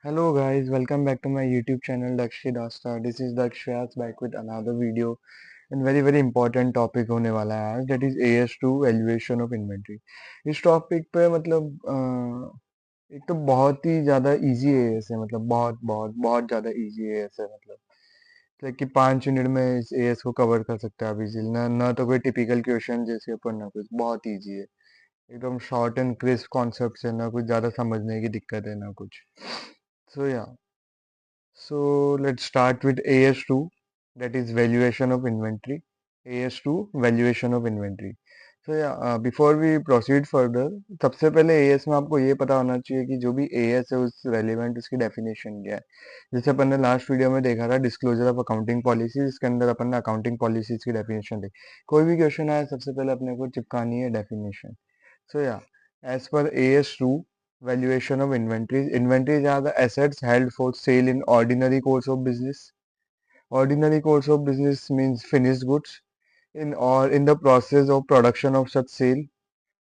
Hello guys, welcome back to my YouTube channel Dakshi Dasta. This is Daksh Vyas back with another video and very important topic होने वाला है आज, that is AS2 valuation of inventory. इस topic पे एक तो बहुत ही ज़्यादा इजी एएस है, मतलब बहुत ज़्यादा इजी एएस है, मतलब कि 5 मिनट में इस एएस को कवर कर सकते हैं आप इजीली। ना तो कोई टिपिकल क्वेश्चन जैसे अपन, ना कुछ, बहुत इजी है, एकदम शॉर्ट एंड क्रिस्प कॉन्सेप्ट है, ना कुछ ज़्यादा समझने की दिक्कत है ना कुछ। सो या So let's start with AS2, that is valuation of inventory. AS2 valuation of inventory. So yeah, before we proceed further, सबसे पहले AS में आपको ये पता होना चाहिए कि जो भी AS है उस रेलिवेंट उसकी डेफिनेशन क्या है। जैसे अपन ने लास्ट वीडियो में देखा था डिस्क्लोजर ऑफ अकाउंटिंग पॉलिसीज, इसके अंदर अपन ने अकाउंटिंग पॉलिसीज की डेफिनेशन देखी। कोई भी क्वेश्चन आए सबसे पहले अपने को चिपकानी है definition. So yeah, as per AS2, valuation of inventories. Inventories are the assets held for sale in ordinary course of business. Ordinary course of business means finished goods in or in the process of production of such sale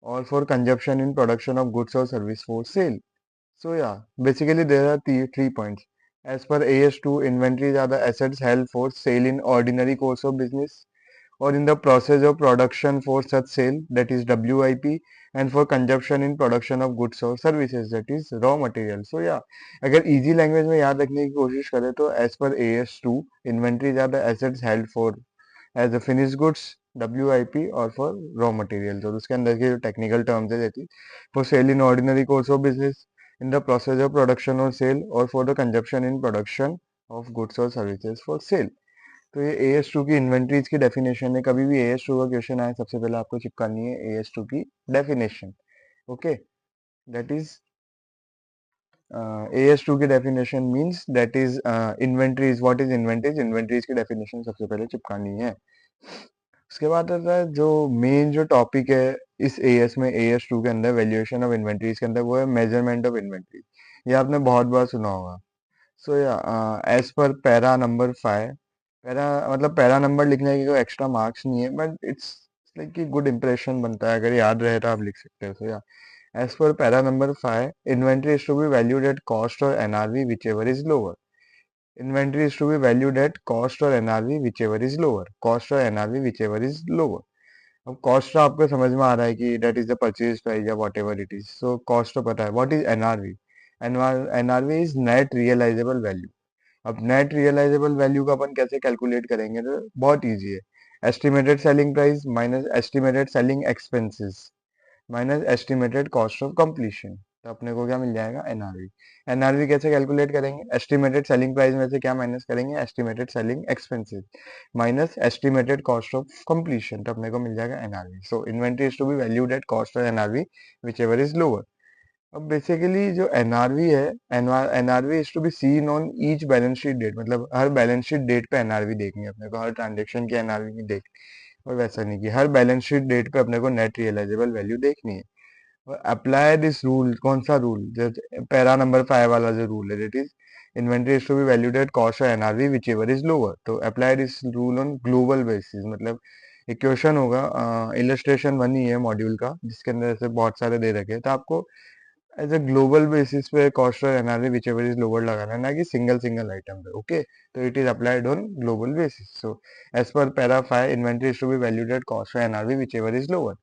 or for consumption in production of goods or service for sale. So yeah, basically there are three points. As per AS2, inventories are the assets held for sale in ordinary course of business or in the process of production for such sale, that is WIP, and for consumption in production of goods or services, that is raw material. So yeah, अगर easy language में याद रखने की कोशिश करें तो as per AS2, inventories are the assets held for as a finished goods, WIP और for raw materials, और उसके अंदर के जो technical terms है जैसे for sale in ordinary course of business, in the process of production or sale, or for the consumption in production of goods or services for sale. तो ये AS2 की इन्वेंट्रीज की डेफिनेशन है। कभी भी AS2 का क्वेश्चन आए सबसे पहले आपको चिपकानी है AS2 की definition. Okay, that is AS2 की definition means that is inventories. What is inventories? Inventories की डेफिनेशन सबसे पहले चिपकानी है। उसके बाद आता है जो मेन जो टॉपिक है इस AS में, AS2 के अंदर वैल्यूएशन ऑफ इन्वेंट्रीज के अंदर, वो है मेजरमेंट ऑफ इन्वेंट्री। ये आपने बहुत बार सुना होगा। सो या as per para number 5, para मतलब पैरा नंबर लिखने की कोई एक्स्ट्रा मार्क्स नहीं है, बट इट्स लाइक कि गुड इंप्रेशन बनता है, अगर याद रहे तो आप लिख सकते हो। सो या as per para number 5, inventory is to be valued at cost or NRV whichever is lower. Inventory is to be valued at cost or NRV whichever is lower. Cost or NRV whichever is lower. अब cost तो आपको समझ में आ रहा है कि that is the purchase price या whatever it is. So cost तो पता है। What is NRV? NRV is net realisable value. अब नेट रियलाइजेबल वैल्यू का अपन कैसे कैलकुलेट करेंगे? तो बहुत इजी है। Estimated selling price minus estimated selling expenses minus estimated cost of completion, तो अपने को क्या मिल जाएगा? एनआरवी। एनआरवी कैसे कैलकुलेट करेंगे? एस्टिमेटेड सेलिंग प्राइस में से क्या माइनस करेंगे? Estimated selling expenses minus estimated cost of completion, तो अपने को मिल जाएगा NRV. So inventory is to be valued at cost or NRV whichever is lower. अब बेसिकली जो एनआरवी है, NRV is to be seen on each balance sheet date, मतलब हर बैलेंस शीट डेट पे एनआरवी देखनी है अपने को, हर ट्रांजेक्शन की एनआरवी नहीं देखनी। और वैसा नहीं कि हर बैलेंस शीट डेट पे अपने को नेट रियलाइजेबल वैल्यू देखनी है। और अप्लाई दिस रूल, कौन सा रूल? जो पैरा नंबर 5 वाला जो रूल है, that is inventory is to be valued at cost or NRV whichever is lower. तो apply this rule on global basis, मतलब एक क्वेश्चन होगा, इलस्ट्रेशन 1 ही है मॉड्यूल का, जिसके अंदर ऐसे बहुत सारे दे रखे हैं, तो आपको एज अ ग्लोबल बेसिस पे cost or NRV whichever is lower लगाना है, ना कि सिंगल सिंगल आइटम पे। ओके, तो it is applied on global basis. So as per para 5, inventory is to be valued at cost or NRV whichever is lower.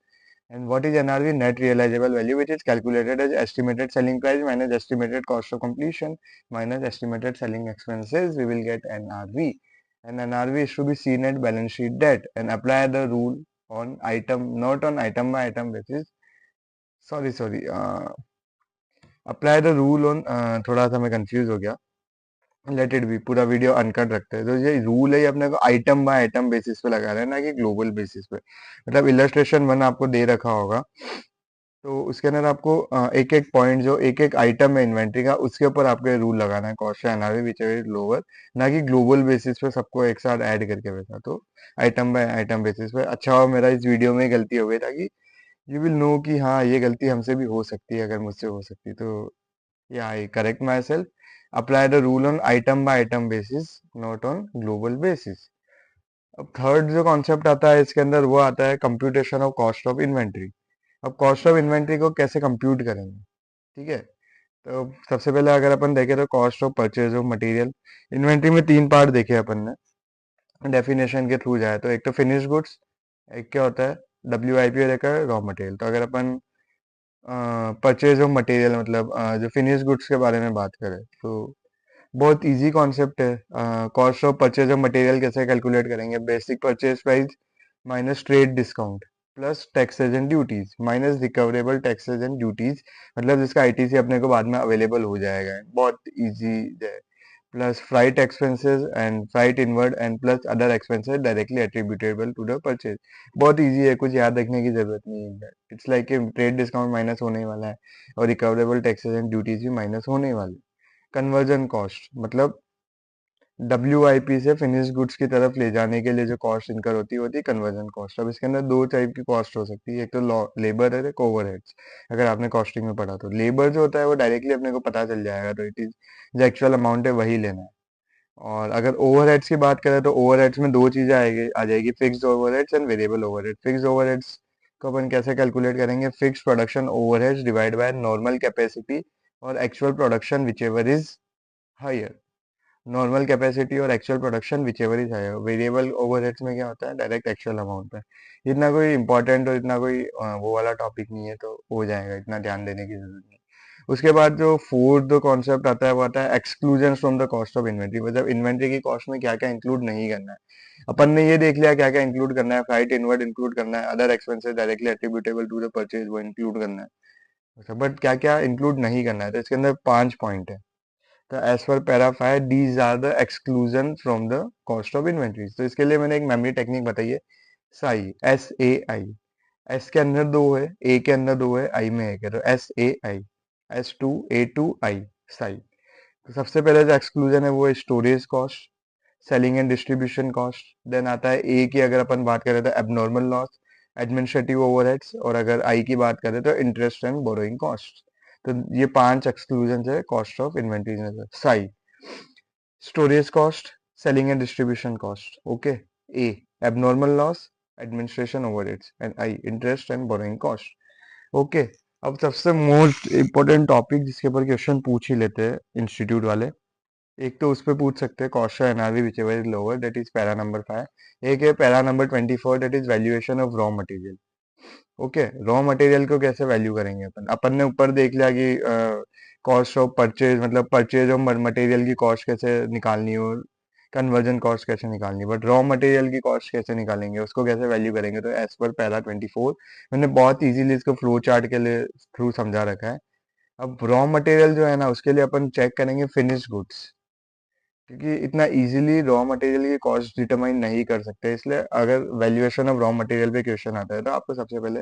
And what is NRV? Net realizable value, which is calculated as estimated selling price minus estimated cost of completion minus estimated selling expenses. We will get NRV. And NRV is to be seen at balance sheet debt and apply the rule on item, not on item by item basis. Sorry. Apply the rule on, थोड़ा सा मैं confuse हो गया। Let it be, पूरा video uncut रखते हैं। तो ये रूल है, ये अपने को आइटम बाय आइटम बेसिस पे लगा रहे हैं, ना कि ग्लोबल बेसिस पे। मतलब इलस्ट्रेशन 1 आपको दे रखा होगा, तो उसके अंदर आपको एक एक पॉइंट, जो एक एक आइटम है इन्वेंट्री का, उसके ऊपर आपको रूल लगाना है, cost NRV which is lower, ना कि ग्लोबल बेसिस पे सबको एक साथ ऐड करके वैसा। तो आइटम बाय आइटम बेसिस पे। अच्छा हो मेरा इस वीडियो में गलती हो गई, ताकि यू विल नो कि हाँ ये गलती हमसे भी हो सकती है, अगर मुझसे हो सकती तो या आई correct my self. Apply the rule on item by item basis, not on global basis. अब थर्ड जो कॉन्सेप्ट आता है इसके अंदर, वो आता है computation of cost of inventory. अब कॉस्ट ऑफ इन्वेंट्री को कैसे कंप्यूट करेंगे? ठीक है, तो सबसे पहले अगर अपन देखें तो cost of purchase of material, inventory में 3 पार्ट देखे अपन ने, डेफिनेशन के थ्रू जाए तो एक तो फिनिश गुड्स, एक क्या होता है WIP, और एक है रॉ मटेरियल। तो अगर अपन परचेज ऑफ मटेरियल मतलब जो फिनिश गुड्स के बारे में बात करें तो बहुत इजी कॉन्सेप्ट है। Cost of purchase of material कैसे कैलकुलेट करेंगे, basic purchase price minus trade discount plus taxes and duties minus recoverable taxes and duties, मतलब जिसका ITC अपने को बाद में अवेलेबल हो जाएगा, बहुत इजी है, plus freight expenses and freight inward and plus other expenses directly attributable to the purchase. बहुत इजी है, कुछ याद रखने की जरूरत नहीं है। It's like trade discount minus होने वाला है और रिकवरेबल टैक्सेस एंड ड्यूटीज भी माइनस होने वाले। कन्वर्जन कॉस्ट मतलब WIP से फिनिश गुड्स की तरफ ले जाने के लिए जो कॉस्ट इनकर होती है कन्वर्जन कॉस्ट। अब इसके अंदर दो टाइप की कॉस्ट हो सकती है, एक तो लेबर है, एक ओवरहेड्स। अगर आपने कॉस्टिंग में पढ़ा तो लेबर जो होता है वो डायरेक्टली अपने को पता चल जाएगा, तो इट इज जो एक्चुअल अमाउंट है वही लेना है। और अगर ओवरहेड्स की बात करें तो ओवरहेड्स में दो चीजें आएगी, आ जाएगी fixed overheads and variable overhead. Fixed overheads को अपन कैसे कैलकुलेट करेंगे, fixed production overheads divide by normal capacity और actual production whichever is higher. Normal capacity और actual production whichever is higher. Variable overheads में क्या होता है, डायरेक्ट एक्चुअल अमाउंट पे। इतना कोई इंपॉर्टेंट और इतना कोई वो वाला टॉपिक नहीं है, तो हो जाएगा, इतना ध्यान देने की जरूरत नहीं। उसके बाद जो फोर्थ कॉन्सेप्ट आता है वो आता है exclusion from the cost of inventory, मतलब इन्वेंट्री की कॉस्ट में क्या क्या इंक्लूड नहीं करना है। अपन ने ये देख लिया क्या क्या इंक्लूड करना है, फ्राइट इनवर्ड इंक्लूड करना है, other expenses directly attributable to the purchase वो इंक्लूड करना है, बट क्या क्या इंक्लूड नहीं करना है, तो इसके अंदर 5 पॉइंट है। तो as per para 5 these are the exclusion from the cost of inventories. तो इसके लिए मैंने एक मेमोरी टेक्निक बताई है, साई, SAI। एस के अंदर दो है, ए के अंदर दो है, आई में एक है, तो SAI, S2A2I, साई। तो सबसे पहले जो एक्सक्लूजन है वो है storage cost, selling and distribution cost. Then आता है ए की, अगर अपन बात करें तो एबनॉर्मल लॉस, एडमिनिस्ट्रेटिव ओवरहेड्स, और अगर आई की बात करें तो इंटरेस्ट एंड बोरोइंग कॉस्ट। तो ये 5 एक्सक्लूजन है कॉस्ट ऑफ इन्वेंट्रीज में से। Sai, storage cost, selling and distribution cost, okay. A, abnormal loss, administration overheads, and I, interest and borrowing cost, okay. अब सबसे मोस्ट इंपॉर्टेंट टॉपिक जिसके ऊपर क्वेश्चन पूछ ही लेते हैं इंस्टीट्यूट वाले, एक तो उस पे पूछ सकते हैं cost of NRV whichever is lower, that is para number 5। एक है para number 24, that is valuation of raw material. Okay, raw material को कैसे वैल्यू करेंगे अपन, अपन ने ऊपर देख लिया कि कॉस्ट ऑफ परचेज मतलब परचेज ऑफ मटेरियल की कॉस्ट कैसे निकालनी हो, कन्वर्जन कॉस्ट कैसे निकालनी, बट रॉ मटेरियल की कॉस्ट कैसे निकालेंगे, उसको कैसे वैल्यू करेंगे, तो एज पर पैरा 24 मैंने बहुत इजीली इसको फ्लो चार्ट के लिए थ्रू समझा रखा है। अब रॉ मटेरियल जो है ना उसके लिए अपन चेक करेंगे फिनिश गुड्स, क्योंकि इतना इजीली रॉ मटेरियल की कॉस्ट डिटरमाइन नहीं कर सकते, इसलिए अगर वैल्यूएशन ऑफ रॉ मटेरियल पे क्वेश्चन आता है तो आपको सबसे पहले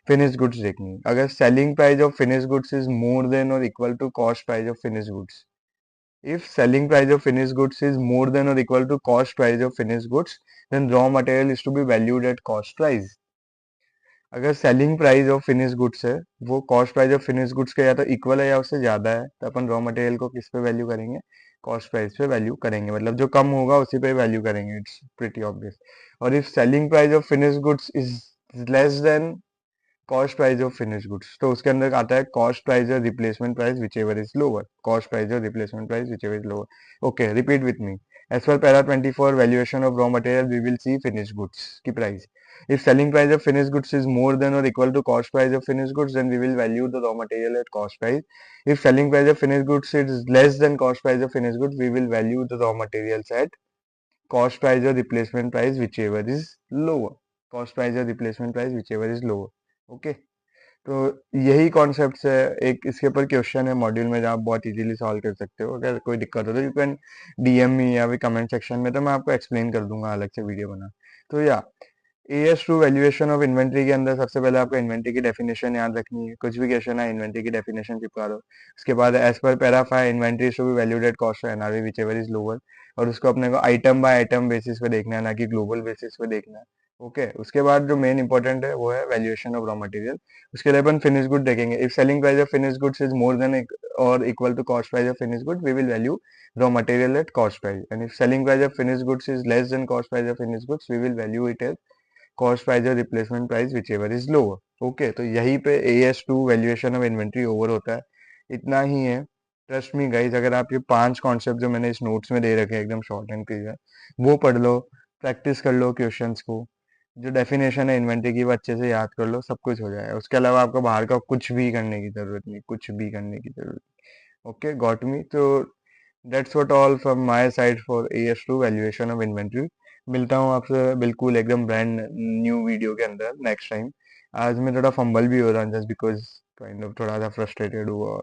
फिनिश गुड्स देखनी है। अगर selling price of finish goods is more than और equal to cost price of finish goods, if selling price of finished goods is more than or equal to cost price of finished goods, then raw material is to be valued at cost price। अगर selling price of finish goods है वो cost price of finish goods के या तो equal है या उससे ज्यादा है, तो अपन रॉ मटेरियल को किस पे वैल्यू करेंगे, कॉस्ट प्राइस पे वैल्यू करेंगे, मतलब जो कम होगा उसी पे वैल्यू करेंगे, इट्स प्रीटी ऑब्वियस। और if selling price of finish goods is less than cost price of finish goods, तो उसके अंदर आता है कॉस्ट प्राइस और replacement price whichever is lower, cost price और replacement price whichever is lower, okay. Repeat with me, as per para 24 valuation of raw material we will see finish goods की price. If selling price of finished goods is more than or equal to cost price of finished goods, then we will value the raw material at cost price. If selling price of finished goods is less than cost price of finished goods, we will value the raw materials at cost price or replacement price, whichever is lower. Cost price or replacement price, whichever is lower. Okay. तो यही concept है। एक इसके ऊपर question है module में जहाँ आप बहुत इजीली सॉल्व कर सकते हो। अगर कोई दिक्कत हो तो यू कैन DM मी या फिर कमेंट सेक्शन में, तो मैं आपको एक्सप्लेन कर दूंगा अलग से वीडियो बना। तो या AS2 वैल्यूएशन ऑफ इन्वेंट्री के अंदर सबसे पहले आपको इन्वेंट्री की डेफिनेशन याद रखनी है। कुछ भी क्वेश्चन है इन्वेंट्री की डेफिनेशन चिपका दो। उसके बाद as per para 5 inventory to be valued at cost of NRV whichever is lower, और उसको अपने को आइटम बाय आइटम बेसिस पे देखना है, ना कि ग्लोबल बेसिस पे देखना है। ओके, उसके बाद जो मेन इंपॉर्टेंट है वो है वैल्यूएशन ऑफ रॉ मटेरियल। उसके लिए अपन फिनिश गुड देखेंगे। If selling price of finish goods is more than और equal to cost price of finish good, we will value raw material at cost price, and if selling price of finished goods is less than cost price of finished goods, we will value it as cost price और replacement price whichever is lower. Okay, तो यही पे AS2 valuation of inventory over होता है। इतना ही है। Trust me guys, अगर आप ये 5 कॉन्सेप्ट जो मैंने इस नोट्स में दे रखे हैं एकदम शॉर्ट एंड क्लियर, वो पढ़ लो, प्रैक्टिस कर लो क्वेश्चंस को, जो डेफिनेशन है इन्वेंटरी की वो अच्छे से याद कर लो, सब कुछ हो जाएगा। उसके अलावा आपको बाहर का कुछ भी करने की जरूरत नहीं, कुछ भी करने की जरूरत नहीं। Okay, got me. तो that's what all from my side for AS2 valuation of inventory. मिलता हूँ आपसे बिल्कुल एकदम ब्रांड न्यू वीडियो के अंदर नेक्स्ट टाइम। आज मैं थोड़ा फंबल भी हो रहा हूँ जस्ट बिकॉज काइंड ऑफ थोड़ा सा फ्रस्ट्रेटेड हुआ।